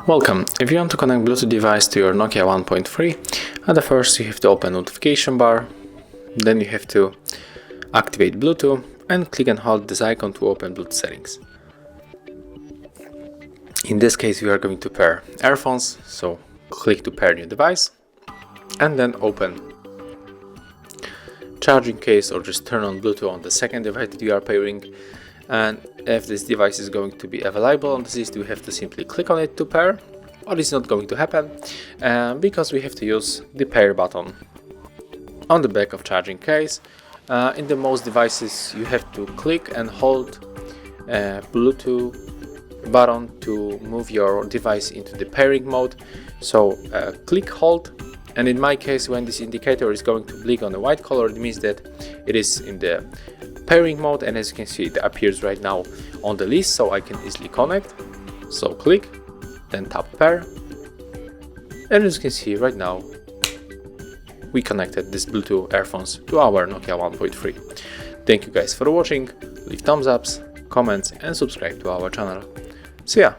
Welcome. If you want to connect Bluetooth device to your NOKIA 1.3, at first you have to open notification bar, then you have to activate Bluetooth and click and hold this icon to open Bluetooth settings. In this case we are going to pair earphones, so click to pair new device and then open charging case or just turn on Bluetooth on the second device that you are pairing. And if this device is going to be available on the list, we have to simply click on it to pair, or it's not going to happen because we have to use the pair button on the back of charging case. In the most devices you have to click and hold Bluetooth button to move your device into the pairing mode. So click, hold, and in my case when this indicator is going to blink on the white color, it means that it is in the pairing mode, and as you can see it appears right now on the list, so I can easily connect. So click, then tap pair, and as you can see right now we connected this Bluetooth earphones to our NOKIA 1.3. Thank you guys for watching, leave thumbs ups, comments and subscribe to our channel. See ya!